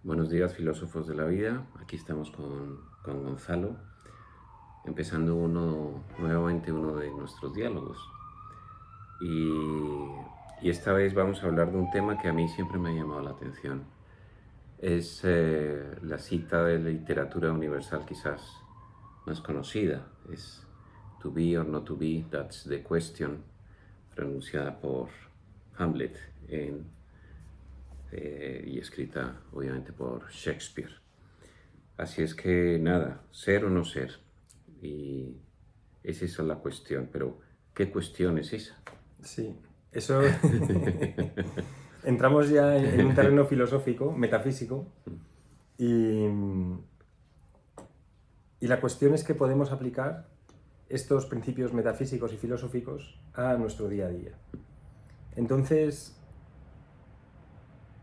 Buenos días, filósofos de la vida. Aquí estamos con Gonzalo, empezando nuevamente uno de nuestros diálogos. Y, y esta vez vamos a hablar de un tema que a mí siempre me ha llamado la atención. Es la cita de la literatura universal quizás más conocida. Es "To be or not to be, that's the question", pronunciada por Hamlet y escrita obviamente por Shakespeare. Así es que nada, ser o no ser. Y esa es la cuestión. Pero, ¿qué cuestión es esa? Sí, eso entramos ya en un terreno filosófico, metafísico, y, y la cuestión es que podemos aplicar estos principios metafísicos y filosóficos a nuestro día a día. Entonces,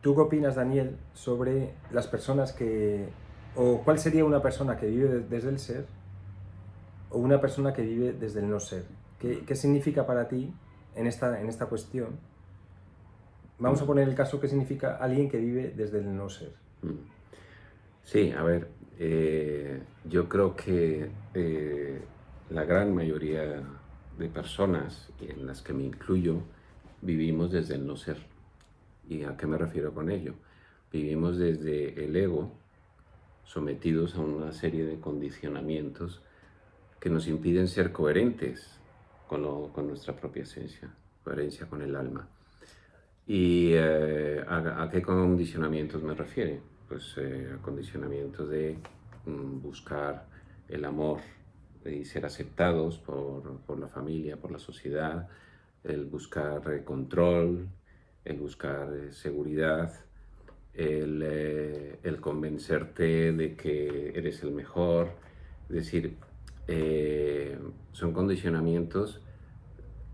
¿tú qué opinas, Daniel, sobre las personas o cuál sería una persona que vive desde el ser o una persona que vive desde el no ser? ¿Qué significa para ti en esta cuestión? Vamos a poner el caso que significa alguien que vive desde el no ser. Sí, a ver, yo creo que la gran mayoría de personas, en las que me incluyo, vivimos desde el no ser. ¿Y a qué me refiero con ello? Vivimos desde el ego, sometidos a una serie de condicionamientos que nos impiden ser coherentes con nuestra propia esencia, coherencia con el alma. ¿Y a qué condicionamientos me refiere? Pues a condicionamientos de buscar el amor y ser aceptados por la familia, por la sociedad, el buscar control, el buscar seguridad, el convencerte de que eres el mejor. Es decir, son condicionamientos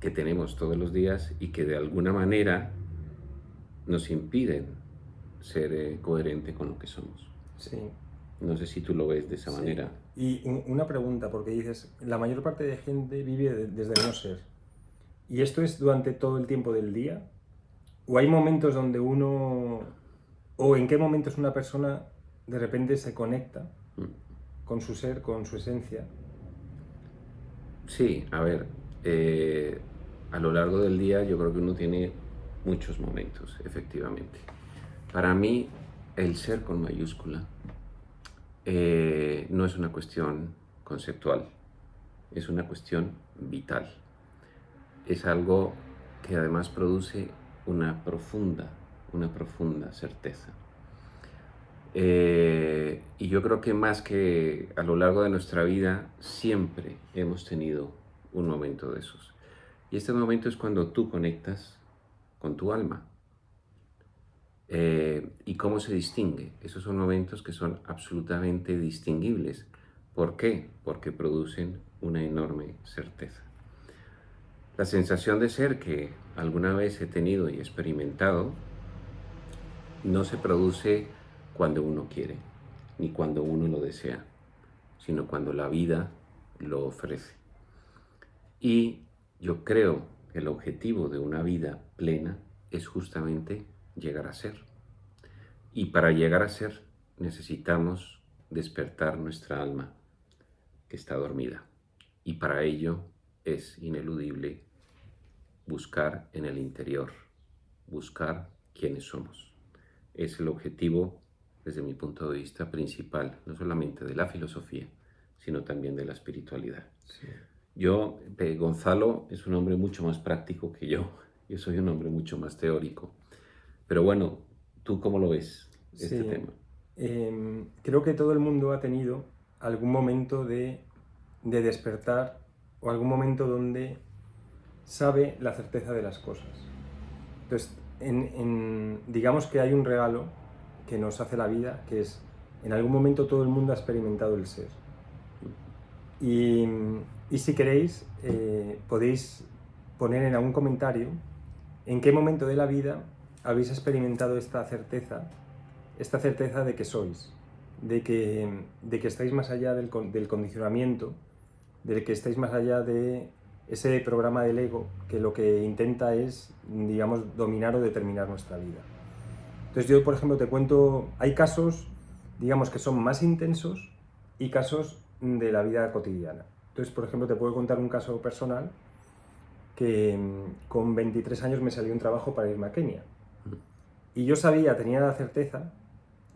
que tenemos todos los días y que de alguna manera nos impiden ser coherente con lo que somos. Sí, No sé si tú lo ves de esa sí. manera. Y una pregunta, porque dices, la mayor parte de gente vive desde el no ser. ¿Y esto es durante todo el tiempo del día? ¿O hay momentos donde o en qué momentos una persona de repente se conecta con su ser, con su esencia? Sí, a ver, a lo largo del día yo creo que uno tiene muchos momentos, efectivamente. Para mí, el ser con mayúscula no es una cuestión conceptual, es una cuestión vital. Es algo que además produce una profunda certeza. Y yo creo que más que a lo largo de nuestra vida, siempre hemos tenido un momento de esos. Y este momento es cuando tú conectas con tu alma. ¿Y cómo se distingue? Esos son momentos que son absolutamente distinguibles. ¿Por qué? Porque producen una enorme certeza. La sensación de ser que alguna vez he tenido y experimentado no se produce cuando uno quiere, ni cuando uno lo desea, sino cuando la vida lo ofrece. Y yo creo que el objetivo de una vida plena es justamente llegar a ser. Y para llegar a ser necesitamos despertar nuestra alma que está dormida. Y para ello es ineludible buscar en el interior, buscar quiénes somos. Es el objetivo, desde mi punto de vista, principal, no solamente de la filosofía, sino también de la espiritualidad. Sí. Gonzalo es un hombre mucho más práctico que yo soy un hombre mucho más teórico. Pero bueno, ¿tú cómo lo ves este Sí. tema? Creo que todo el mundo ha tenido algún momento de despertar o algún momento donde sabe la certeza de las cosas. Entonces, digamos que hay un regalo que nos hace la vida, que es, en algún momento todo el mundo ha experimentado el ser. Y, y si queréis, podéis poner en algún comentario en qué momento de la vida habéis experimentado esta certeza de que sois, de que estáis más allá del condicionamiento, de que estáis más allá de ese programa del ego que lo que intenta es, digamos, dominar o determinar nuestra vida. Entonces yo, por ejemplo, te cuento, hay casos, digamos, que son más intensos y casos de la vida cotidiana. Entonces, por ejemplo, te puedo contar un caso personal que con 23 años me salió un trabajo para irme a Kenia. Y yo sabía, tenía la certeza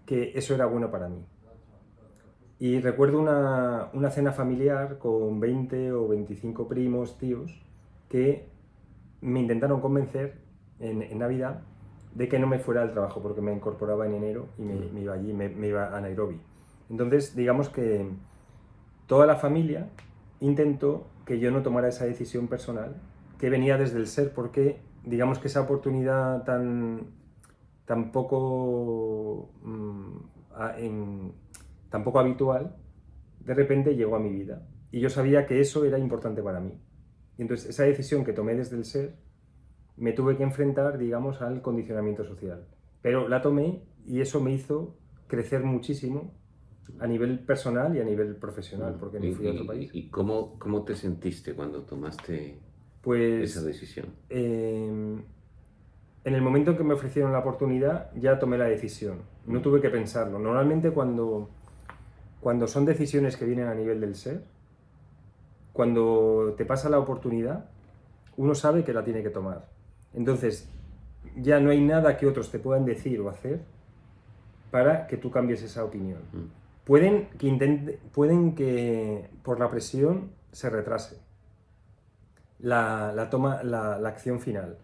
que eso era bueno para mí. Y recuerdo una cena familiar con 20 o 25 primos, tíos, que me intentaron convencer en Navidad de que no me fuera al trabajo porque me incorporaba en enero y me iba allí, me iba a Nairobi. Entonces, digamos que toda la familia intentó que yo no tomara esa decisión personal que venía desde el ser, porque digamos que esa oportunidad tan poco, tan poco habitual, de repente llegó a mi vida. Y yo sabía que eso era importante para mí. Y entonces esa decisión que tomé desde el ser, me tuve que enfrentar, digamos, al condicionamiento social. Pero la tomé y eso me hizo crecer muchísimo a nivel personal y a nivel profesional, porque me fui a otro país. ¿Y cómo te sentiste cuando tomaste esa Pues decisión? en el momento en que me ofrecieron la oportunidad ya tomé la decisión, no tuve que pensarlo. Normalmente cuando son decisiones que vienen a nivel del ser, cuando te pasa la oportunidad, uno sabe que la tiene que tomar. Entonces ya no hay nada que otros te puedan decir o hacer para que tú cambies esa opinión. Pueden que por la presión se retrase la acción final.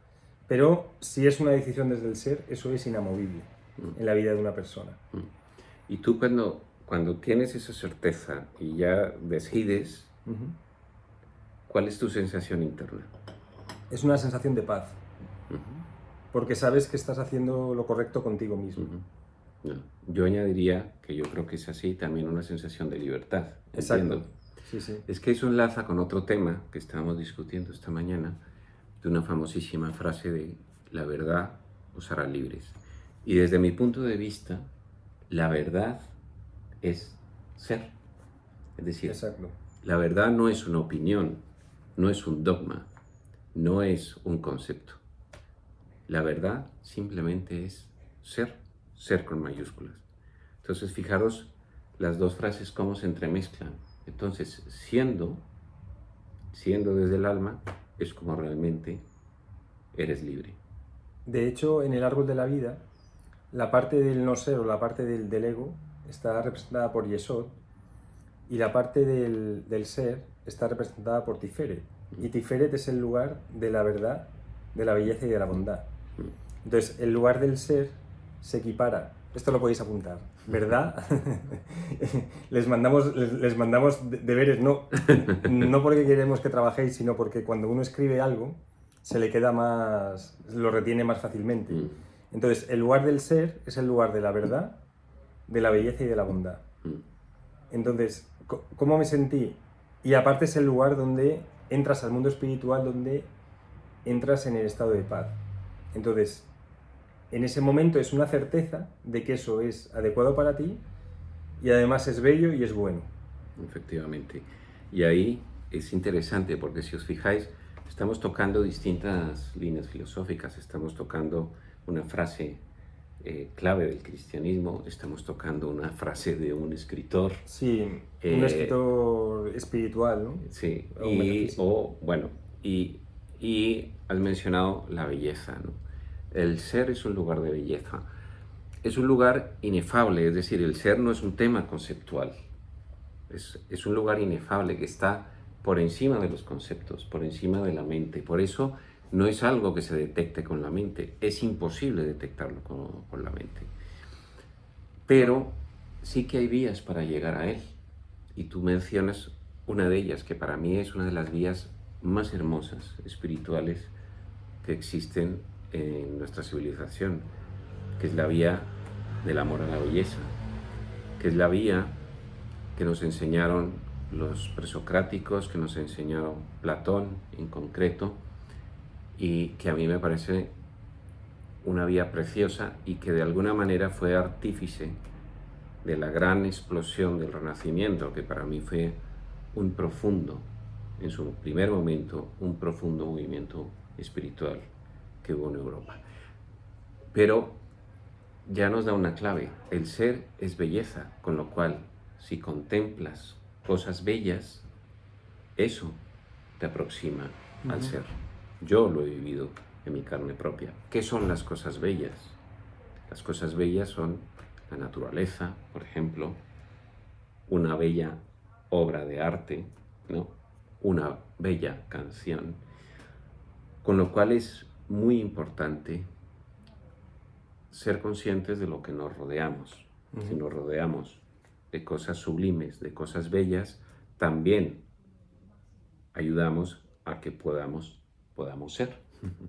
Pero si es una decisión desde el ser, eso es inamovible en la vida de una persona. Y tú cuando tienes esa certeza y ya decides, ¿cuál es tu sensación interna? Es una sensación de paz, porque sabes que estás haciendo lo correcto contigo mismo. No, yo añadiría que yo creo que es así también una sensación de libertad. Exacto. ¿Entiendo? Sí. Es que eso enlaza con otro tema que estábamos discutiendo esta mañana, de una famosísima frase de la verdad os hará libres. Y desde mi punto de vista, la verdad es ser. Es decir, Exacto. la verdad no es una opinión, no es un dogma, no es un concepto. La verdad simplemente es ser con mayúsculas. Entonces, fijaros las dos frases cómo se entremezclan. Entonces, siendo desde el alma, es como realmente eres libre. De hecho, en el árbol de la vida, la parte del no ser o la parte del ego está representada por Yesod y la parte del ser está representada por Tiferet. Y Tiferet es el lugar de la verdad, de la belleza y de la bondad. Entonces, el lugar del ser se equipara. Esto lo podéis apuntar, ¿verdad? les mandamos deberes, no porque queremos que trabajéis, sino porque cuando uno escribe algo, se le queda más, lo retiene más fácilmente. Entonces, el lugar del ser es el lugar de la verdad, de la belleza y de la bondad. Entonces, ¿cómo me sentí? Y aparte es el lugar donde entras al mundo espiritual, donde entras en el estado de paz. Entonces, en ese momento es una certeza de que eso es adecuado para ti y además es bello y es bueno. Efectivamente. Y ahí es interesante porque si os fijáis, estamos tocando distintas líneas filosóficas, estamos tocando una frase clave del cristianismo, estamos tocando una frase de un escritor. Sí, un escritor espiritual, ¿no? Sí, y has mencionado la belleza, ¿no? El ser es un lugar de belleza, es un lugar inefable, es decir, el ser no es un tema conceptual, es un lugar inefable que está por encima de los conceptos, por encima de la mente. Por eso no es algo que se detecte con la mente, es imposible detectarlo con la mente. Pero sí que hay vías para llegar a él. Y tú mencionas una de ellas, que para mí es una de las vías más hermosas, espirituales, que existen en nuestra civilización, que es la vía del amor a la belleza, que es la vía que nos enseñaron los presocráticos, que nos enseñó Platón en concreto, y que a mí me parece una vía preciosa y que de alguna manera fue artífice de la gran explosión del Renacimiento, que para mí fue un profundo, en su primer momento, un profundo movimiento espiritual que hubo en Europa. Pero ya nos da una clave. El ser es belleza, con lo cual, si contemplas cosas bellas, eso te aproxima al ser. Yo lo he vivido en mi carne propia. ¿Qué son las cosas bellas? Las cosas bellas son la naturaleza, por ejemplo, una bella obra de arte, ¿no? Una bella canción, con lo cual es muy importante ser conscientes de lo que nos rodeamos. Si nos rodeamos de cosas sublimes, de cosas bellas, también ayudamos a que podamos ser.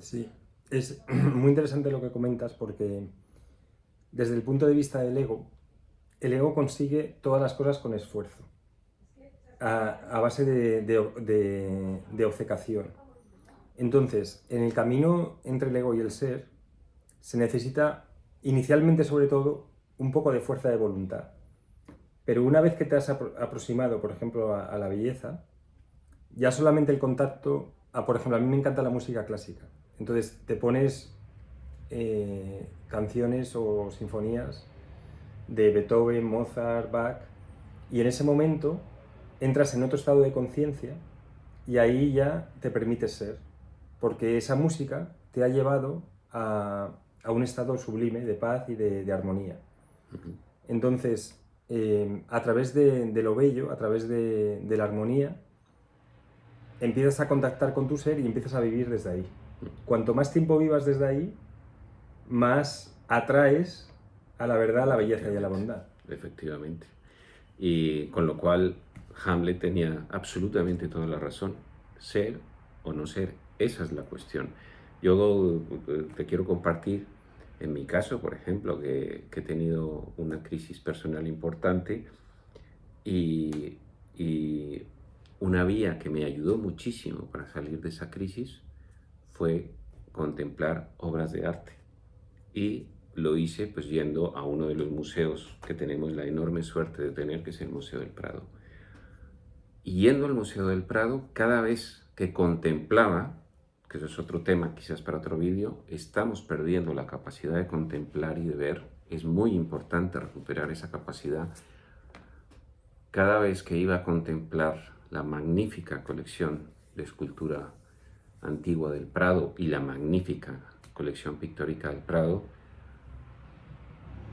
Sí, es muy interesante lo que comentas porque desde el punto de vista del ego, el ego consigue todas las cosas con esfuerzo, a base de obcecación. Entonces, en el camino entre el ego y el ser, se necesita inicialmente, sobre todo, un poco de fuerza de voluntad. Pero una vez que te has aproximado, por ejemplo, a la belleza, ya solamente el contacto, por ejemplo, a mí me encanta la música clásica. Entonces te pones canciones o sinfonías de Beethoven, Mozart, Bach, y en ese momento entras en otro estado de conciencia y ahí ya te permites ser, porque esa música te ha llevado a un estado sublime de paz y de armonía. Entonces, a través de lo bello, a través de la armonía, empiezas a contactar con tu ser y empiezas a vivir desde ahí. Cuanto más tiempo vivas desde ahí, más atraes a la verdad, a la belleza y a la bondad. Efectivamente. Y con lo cual Hamlet tenía absolutamente toda la razón. Ser o no ser, esa es la cuestión. Yo te quiero compartir, en mi caso, por ejemplo, que he tenido una crisis personal importante y una vía que me ayudó muchísimo para salir de esa crisis fue contemplar obras de arte. Y lo hice pues yendo a uno de los museos que tenemos la enorme suerte de tener, que es el Museo del Prado. Y yendo al Museo del Prado, cada vez que contemplaba, que eso es otro tema quizás para otro vídeo, estamos perdiendo la capacidad de contemplar y de ver. Es muy importante recuperar esa capacidad. Cada vez que iba a contemplar la magnífica colección de escultura antigua del Prado y la magnífica colección pictórica del Prado,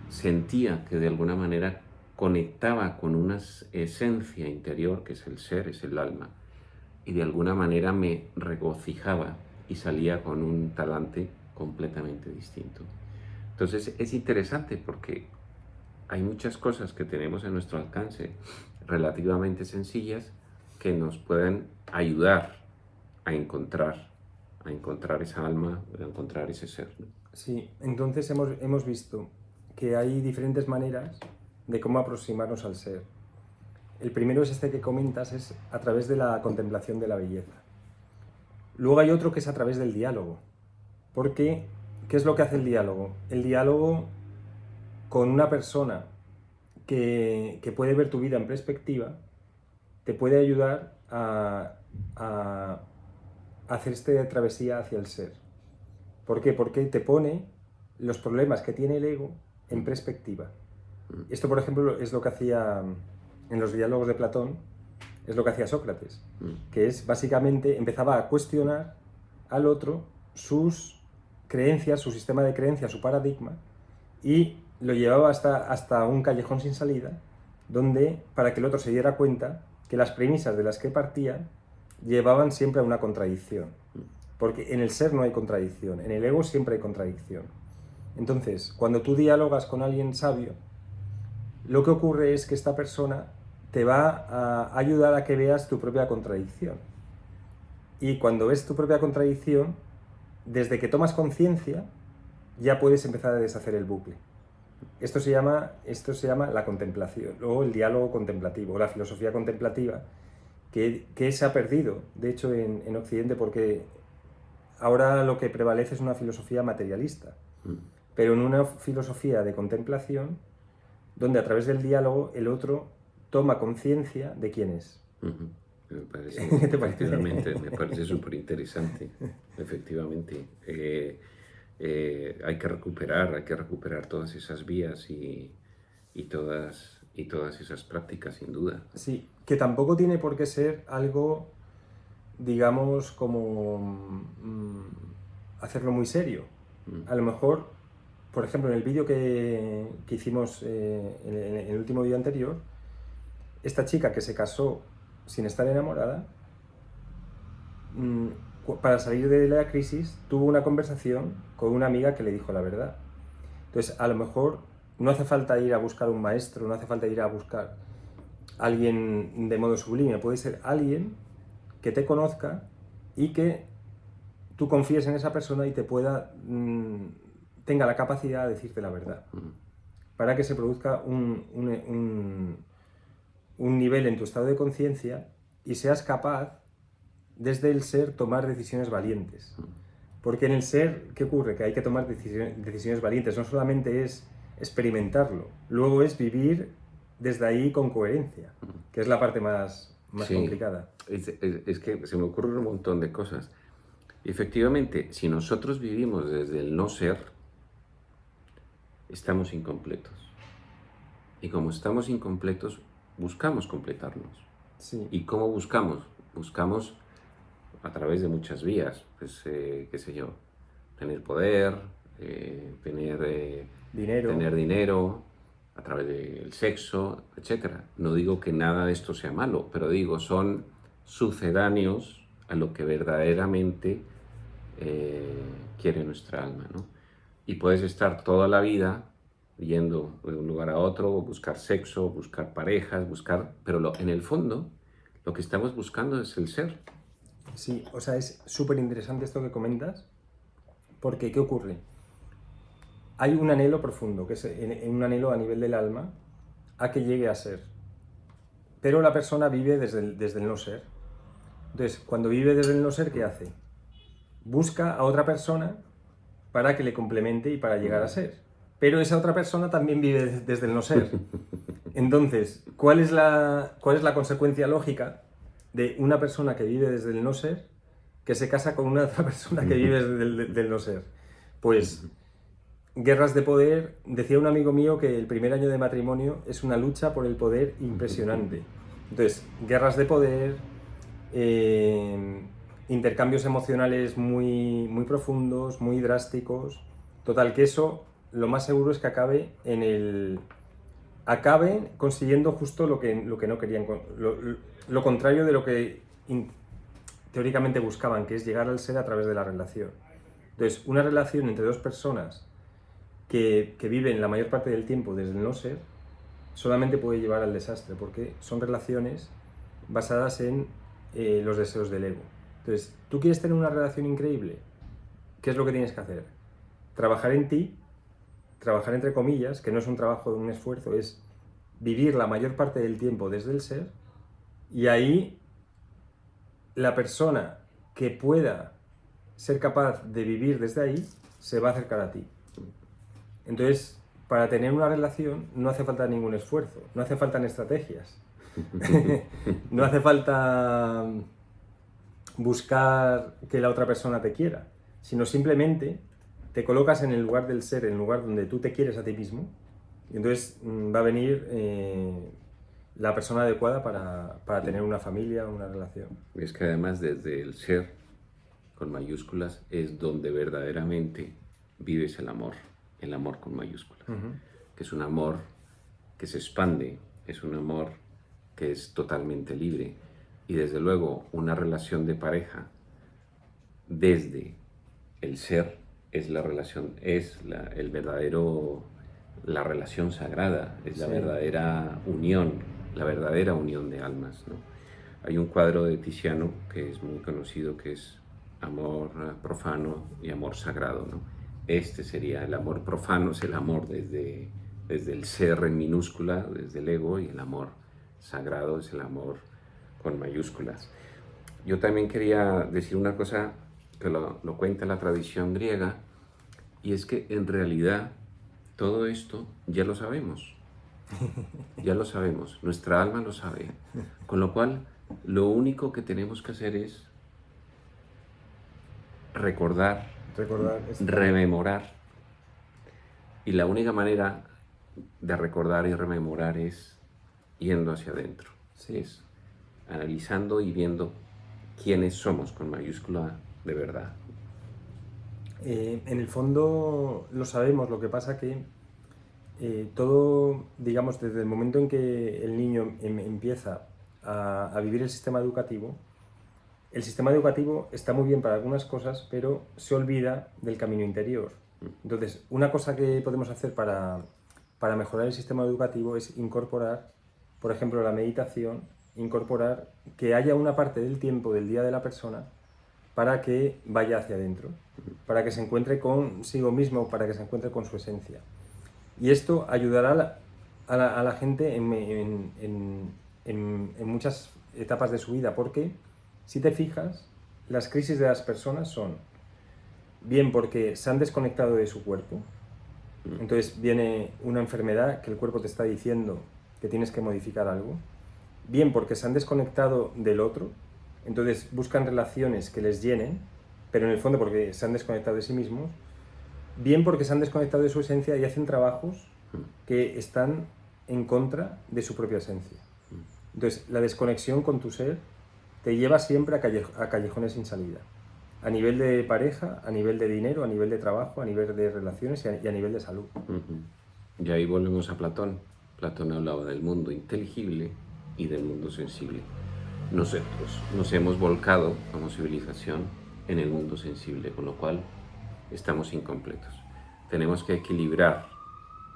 sentía que de alguna manera conectaba con una esencia interior que es el ser, es el alma, y de alguna manera me regocijaba y salía con un talante completamente distinto. Entonces es interesante porque hay muchas cosas que tenemos a nuestro alcance relativamente sencillas que nos pueden ayudar a encontrar esa alma, a encontrar ese ser, ¿no? Sí, entonces hemos visto que hay diferentes maneras de cómo aproximarnos al ser. El primero es este que comentas, es a través de la contemplación de la belleza. Luego hay otro que es a través del diálogo. Porque, ¿qué es lo que hace el diálogo? El diálogo con una persona que puede ver tu vida en perspectiva te puede ayudar a hacer esta travesía hacia el ser. ¿Por qué? Porque te pone los problemas que tiene el ego en perspectiva. Esto, por ejemplo, es lo que hacía en los diálogos de Platón, es lo que hacía Sócrates, que es básicamente empezaba a cuestionar al otro sus creencias, su sistema de creencias, su paradigma, y lo llevaba hasta un callejón sin salida, donde, para que el otro se diera cuenta que las premisas de las que partían llevaban siempre a una contradicción. Porque en el ser no hay contradicción, en el ego siempre hay contradicción. Entonces, cuando tú dialogas con alguien sabio, lo que ocurre es que esta persona te va a ayudar a que veas tu propia contradicción. Y cuando ves tu propia contradicción, desde que tomas conciencia, ya puedes empezar a deshacer el bucle. Esto se llama la contemplación, o el diálogo contemplativo, o la filosofía contemplativa, que se ha perdido, de hecho, en Occidente, porque ahora lo que prevalece es una filosofía materialista, pero en una filosofía de contemplación, donde a través del diálogo el otro toma conciencia de quién es. Me parece, ¿Qué te parece? efectivamente, me parece súper interesante, efectivamente. hay que recuperar todas esas vías y todas esas prácticas, sin duda. Sí, que tampoco tiene por qué ser algo, digamos, como hacerlo muy serio. A lo mejor, por ejemplo, en el vídeo que hicimos, en el último vídeo anterior, esta chica que se casó sin estar enamorada, para salir de la crisis, tuvo una conversación con una amiga que le dijo la verdad. Entonces, a lo mejor no hace falta ir a buscar un maestro, no hace falta ir a buscar a alguien de modo sublime, puede ser alguien que te conozca y que tú confíes en esa persona y te pueda, tenga la capacidad de decirte la verdad, para que se produzca un nivel en tu estado de conciencia y seas capaz, desde el ser, tomar decisiones valientes. Porque en el ser, ¿qué ocurre? Que hay que tomar decisiones valientes. No solamente es experimentarlo, luego es vivir desde ahí con coherencia, que es la parte más Sí, complicada. es que se me ocurren un montón de cosas. Efectivamente, si nosotros vivimos desde el no ser, estamos incompletos. Y como estamos incompletos, buscamos completarnos. Sí. ¿Y cómo buscamos? Buscamos a través de muchas vías, pues, qué sé yo, tener poder, Dinero. tener dinero, a través del sexo, etc. No digo que nada de esto sea malo, pero digo, son sucedáneos a lo que verdaderamente quiere nuestra alma, ¿no? Y puedes estar toda la vida yendo de un lugar a otro, buscar sexo, buscar parejas, pero en el fondo lo que estamos buscando es el ser. Sí, o sea, es súper interesante esto que comentas, porque ¿qué ocurre? Hay un anhelo profundo, que es un anhelo a nivel del alma, a que llegue a ser. Pero la persona vive desde el no ser. Entonces, cuando vive desde el no ser, ¿qué hace? Busca a otra persona para que le complemente y para llegar a ser. Pero esa otra persona también vive desde el no ser. Entonces, ¿cuál es la consecuencia lógica de una persona que vive desde el no ser que se casa con una otra persona que vive desde el no ser? Pues guerras de poder. Decía un amigo mío que el primer año de matrimonio es una lucha por el poder impresionante. Entonces, guerras de poder, intercambios emocionales muy, muy profundos, muy drásticos. Total, que eso lo más seguro es que acaben consiguiendo justo lo que no querían, lo contrario de lo que teóricamente buscaban, que es llegar al ser a través de la relación. Entonces, una relación entre dos personas que viven la mayor parte del tiempo desde el no ser, solamente puede llevar al desastre, porque son relaciones basadas en los deseos del ego. Entonces, ¿tú quieres tener una relación increíble? ¿Qué es lo que tienes que hacer? Trabajar en ti, trabajar entre comillas, que no es un trabajo de un esfuerzo, es vivir la mayor parte del tiempo desde el ser, y ahí la persona que pueda ser capaz de vivir desde ahí se va a acercar a ti. Entonces, para tener una relación no hace falta ningún esfuerzo, no hace falta estrategias, no hace falta buscar que la otra persona te quiera, sino simplemente te colocas en el lugar del ser, en el lugar donde tú te quieres a ti mismo, y entonces va a venir la persona adecuada para tener una familia, una relación. Es que además desde el ser, con mayúsculas, es donde verdaderamente vives el amor con mayúsculas, que es un amor que se expande, es un amor que es totalmente libre, y desde luego una relación de pareja desde el ser es la relación, la relación sagrada, es la verdadera unión de almas, ¿no? Hay un cuadro de Tiziano que es muy conocido, que es amor profano y amor sagrado, ¿no? Este sería el amor profano, es el amor desde el ser en minúscula, desde el ego, y el amor sagrado es el amor con mayúsculas. Yo también quería decir una cosa que lo cuenta la tradición griega, y es que en realidad todo esto ya lo sabemos. Ya lo sabemos, nuestra alma lo sabe. Con lo cual, lo único que tenemos que hacer es recordar Recordar rememorar. Y la única manera de recordar y rememorar es yendo hacia adentro. Sí. Es analizando y viendo quiénes somos con mayúscula de verdad. En el fondo lo sabemos, lo que pasa que todo, digamos, desde el momento en que el niño empieza a vivir el sistema educativo está muy bien para algunas cosas, pero se olvida del camino interior. Entonces, una cosa que podemos hacer para mejorar el sistema educativo es incorporar, por ejemplo, la meditación, incorporar que haya una parte del tiempo del día de la persona para que vaya hacia adentro, para que se encuentre consigo mismo, para que se encuentre con su esencia. Y esto ayudará a la gente en muchas etapas de su vida, porque si te fijas, las crisis de las personas son bien porque se han desconectado de su cuerpo, entonces viene una enfermedad que el cuerpo te está diciendo que tienes que modificar algo, bien porque se han desconectado del otro, entonces buscan relaciones que les llenen, pero en el fondo porque se han desconectado de sí mismos, bien porque se han desconectado de su esencia y hacen trabajos que están en contra de su propia esencia. Entonces, la desconexión con tu ser te lleva siempre a callejones sin salida. A nivel de pareja, a nivel de dinero, a nivel de trabajo, a nivel de relaciones y a nivel de salud. Y ahí volvemos a Platón. Platón hablaba del mundo inteligible y del mundo sensible. Nosotros nos hemos volcado como civilización en el mundo sensible, con lo cual estamos incompletos. Tenemos que equilibrar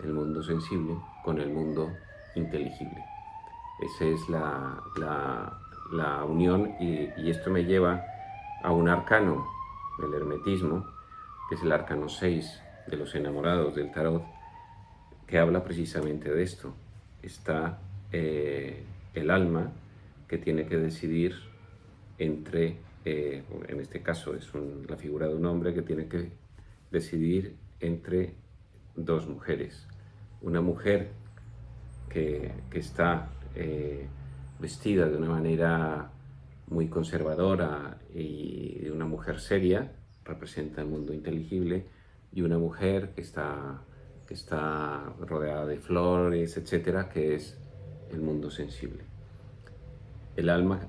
el mundo sensible con el mundo inteligible. Esa es la unión y esto me lleva a un arcano del hermetismo, que es el arcano 6 de los enamorados del tarot, que habla precisamente de esto. Está el alma que tiene que decidir entre, en este caso es la figura de un hombre que tiene que decidir entre dos mujeres. Una mujer que está vestida de una manera muy conservadora y de una mujer seria, representa el mundo inteligible, y una mujer que está rodeada de flores, etcétera, que es el mundo sensible. El alma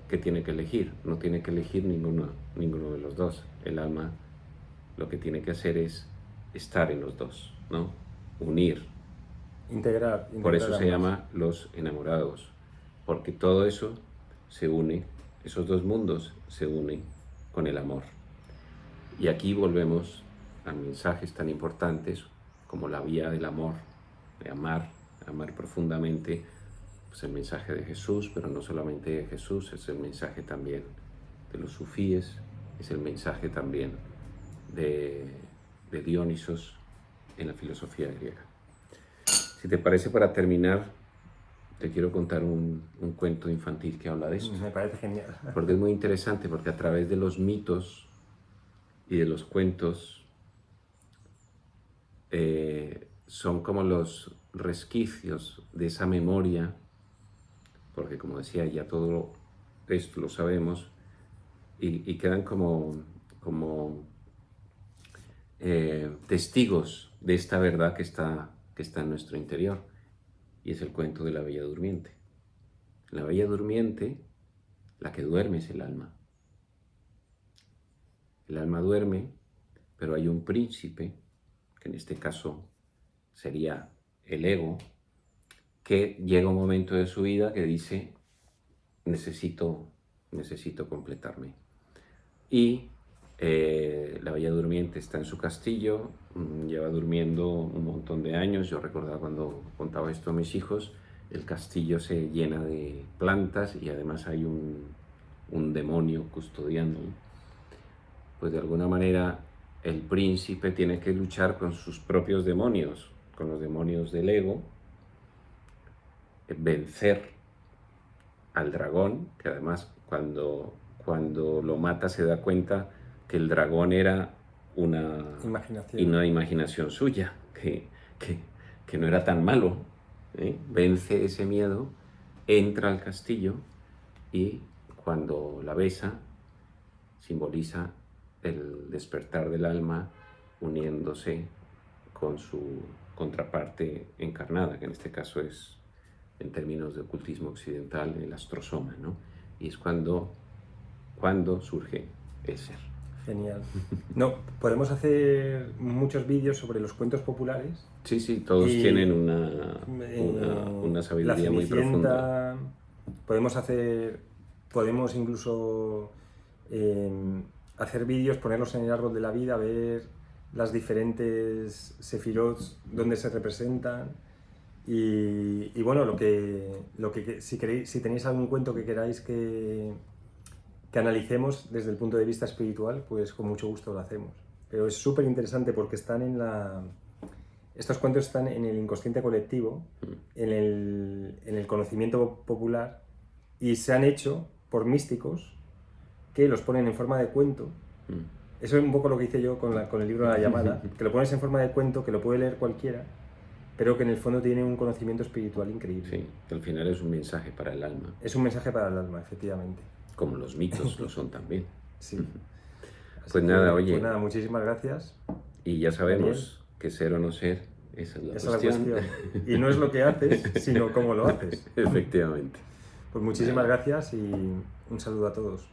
que tiene que elegir, no tiene que elegir ninguno de los dos. El alma lo que tiene que hacer es estar en los dos, ¿no? Unir. Integrar Por eso se ambas. llama los enamorados, porque todo eso se une, esos dos mundos se unen con el amor. Y aquí volvemos a mensajes tan importantes como la vía del amor, de amar profundamente, pues el mensaje de Jesús, pero no solamente de Jesús, es el mensaje también de los sufíes, es el mensaje también de Dionisos en la filosofía griega. Si te parece, para terminar, te quiero contar un cuento infantil que habla de esto. Me parece genial. Porque es muy interesante, porque a través de los mitos y de los cuentos son como los resquicios de esa memoria, porque como decía, ya todo esto lo sabemos, y quedan como testigos de esta verdad que está en nuestro interior, y es el cuento de la Bella Durmiente. La Bella Durmiente, la que duerme es el alma. El alma duerme, pero hay un príncipe, que en este caso sería el ego, que llega un momento de su vida que dice, necesito completarme. Y la Bella Durmiente está en su castillo, lleva durmiendo un montón de años. Yo recordaba cuando contaba esto a mis hijos, el castillo se llena de plantas y además hay un demonio custodiándolo. Pues de alguna manera el príncipe tiene que luchar con sus propios demonios, con los demonios del ego, vencer al dragón, que además cuando lo mata se da cuenta que el dragón era una imaginación suya, que no era tan malo. Vence ese miedo, entra al castillo y cuando la besa simboliza el despertar del alma uniéndose con su contraparte encarnada, que en este caso es, en términos de ocultismo occidental, el astrosoma, ¿no? Y es cuando surge el ser. Genial. No, podemos hacer muchos vídeos sobre los cuentos populares. Sí, sí, todos Y, tienen una sabiduría muy profunda. Podemos incluso hacer vídeos, ponerlos en el árbol de la vida, ver las diferentes sefirot donde se representan. Y bueno, si tenéis algún cuento que queráis que analicemos desde el punto de vista espiritual, pues con mucho gusto lo hacemos. Pero es súper interesante porque estos cuentos están en el inconsciente colectivo, en el conocimiento popular, y se han hecho por místicos que los ponen en forma de cuento. Eso es un poco lo que hice yo con el libro La Llamada, que lo pones en forma de cuento, que lo puede leer cualquiera, pero que en el fondo tiene un conocimiento espiritual increíble. Sí, que al final es un mensaje para el alma. Es un mensaje para el alma, efectivamente. Como los mitos lo son también. Sí. Pues nada, oye. Pues nada, muchísimas gracias. Y ya sabemos que ser o no ser, esa es la cuestión. Y no es lo que haces, sino cómo lo haces. Efectivamente. Pues muchísimas gracias y un saludo a todos.